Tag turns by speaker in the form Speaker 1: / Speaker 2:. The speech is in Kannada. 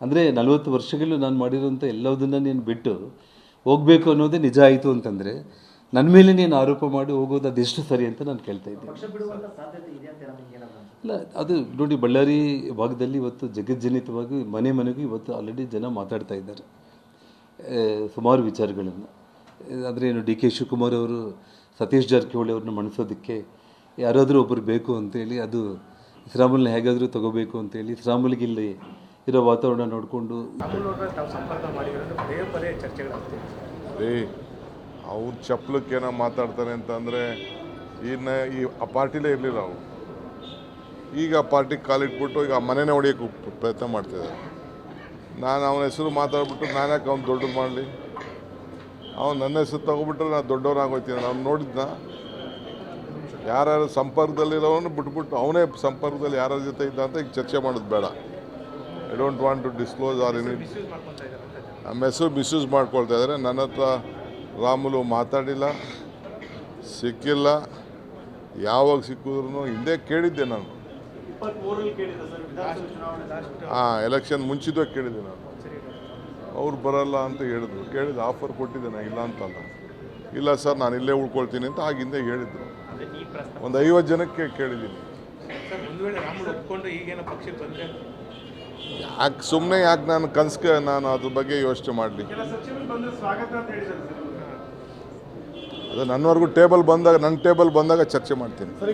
Speaker 1: ಅಂದರೆ 40 ವರ್ಷಗಳು ನಾನು ಮಾಡಿರೋಂಥ ಎಲ್ಲದನ್ನು ನೀನು ಬಿಟ್ಟು ಹೋಗಬೇಕು ಅನ್ನೋದೇ ನಿಜ ಆಯಿತು ಅಂತಂದರೆ ನನ್ನ ಮೇಲೆ ನೀನು ಆರೋಪ ಮಾಡಿ ಹೋಗೋದು ಅದೆಷ್ಟು ಸರಿ ಅಂತ ನಾನು ಕೇಳ್ತಾ ಇದ್ದೀನಿ. ಇಲ್ಲ, ಅದು ನೋಡಿ, ಬಳ್ಳಾರಿ ಭಾಗದಲ್ಲಿ ಇವತ್ತು ಜಗಜ್ಜನಿತವಾಗಿ ಮನೆಗೂ ಇವತ್ತು ಆಲ್ರೆಡಿ ಜನ ಮಾತಾಡ್ತಾ ಇದ್ದಾರೆ ಸುಮಾರು ವಿಚಾರಗಳನ್ನು. ಅಂದರೆ ಏನು, ಡಿ ಕೆ ಶಿವಕುಮಾರ್ ಅವರು ಸತೀಶ್ ಜಾರಕಿಹೊಳಿ ಅವ್ರನ್ನ ಮಣಿಸೋದಕ್ಕೆ ಯಾರಾದರೂ ಒಬ್ಬರು ಬೇಕು ಅಂತೇಳಿ, ಅದು ಶ್ರೀರಾಮುಲನ್ನ ಹೇಗಾದರೂ ತಗೋಬೇಕು ಅಂತೇಳಿ ಶ್ರೀರಾಮುಲಿಗೆ ಇಲ್ಲಿ ಇರೋ ವಾತಾವರಣ ನೋಡಿಕೊಂಡು
Speaker 2: ಅವ್ರ ಚಪ್ಪಲಕ್ಕೇನೋ ಮಾತಾಡ್ತಾನೆ ಅಂತಂದರೆ ಇನ್ನು ಆ ಪಾರ್ಟಿಲೇ ಇರಲಿಲ್ಲ ಅವರು. ಈಗ ಆ ಪಾರ್ಟಿಗೆ ಕಾಲಿಟ್ಬಿಟ್ಟು ಈಗ ಮನೆನೇ ಹೊಡಿಯೋಕ್ಕೆ ಪ್ರಯತ್ನ ಮಾಡ್ತಿದ್ದಾರೆ. ನಾನು ಅವನ ಹೆಸರು ಮಾತಾಡ್ಬಿಟ್ಟು ನಾನು ಯಾಕೆ ಅವ್ನು ದೊಡ್ಡದು ಮಾಡಲಿ? ಅವ್ನು ನನ್ನ ಹೆಸರು ತಗೊಬಿಟ್ರೆ ನಾನು ದೊಡ್ಡವನಾಗೋಯ್ತೀನಿ. ನಾನು ನೋಡಿದ್ನ, ಯಾರ್ಯಾರು ಸಂಪರ್ಕದಲ್ಲಿರೋನು ಬಿಟ್ಬಿಟ್ಟು ಅವನೇ ಸಂಪರ್ಕದಲ್ಲಿ ಯಾರ್ಯಾರ ಜೊತೆ ಇದ್ದ ಅಂತ ಈಗ ಚರ್ಚೆ ಮಾಡೋದು ಬೇಡ. I don't want to disclose or any. ನಮ್ಮ ಹೆಸರು ಮಿಸ್ಯೂಸ್ ಮಾಡ್ಕೊಳ್ತಾ ಇದ್ದಾರೆ. ನನ್ನ ಹತ್ರ ರಾಮುಲು ಮಾತಾಡಿಲ್ಲ, ಸಿಕ್ಕಿಲ್ಲ. ಯಾವಾಗ ಸಿಕ್ಕಿದ್ರು ಹಿಂದೆ ಕೇಳಿದ್ದೆ ನಾನು. ಎಲೆಕ್ಷನ್ ಮುಂಚಿತವಾಗಿ ಕೇಳಿದ್ದೆ ನಾನು. ಅವ್ರು ಬರಲ್ಲ ಅಂತ ಹೇಳಿದ್ರು. ಕೇಳಿದ ಆಫರ್ ಕೊಟ್ಟಿದ್ದೆ ನಾನು, ಇಲ್ಲ ಅಂತಲ್ಲ. ಇಲ್ಲ ಸರ್ ನಾನು ಇಲ್ಲೇ ಉಳ್ಕೊಳ್ತೀನಿ ಅಂತ ಆಗಿಂದ ಹೇಳಿದ್ರು. ಒಂದು 50 ಜನಕ್ಕೆ ಕೇಳಿದ್ದೀನಿ. ಯಾಕೆ ಸುಮ್ಮನೆ ಯಾಕೆ ನಾನು ಕನ್ಸ್ಗೆ ನಾನು ಅದ್ರ ಬಗ್ಗೆ ಯೋಚನೆ ಮಾಡಲಿ? ಅದು ನನ್ನವರೆಗೂ ನನ್ನ ಟೇಬಲ್ ಬಂದಾಗ ಚರ್ಚೆ ಮಾಡ್ತೀನಿ.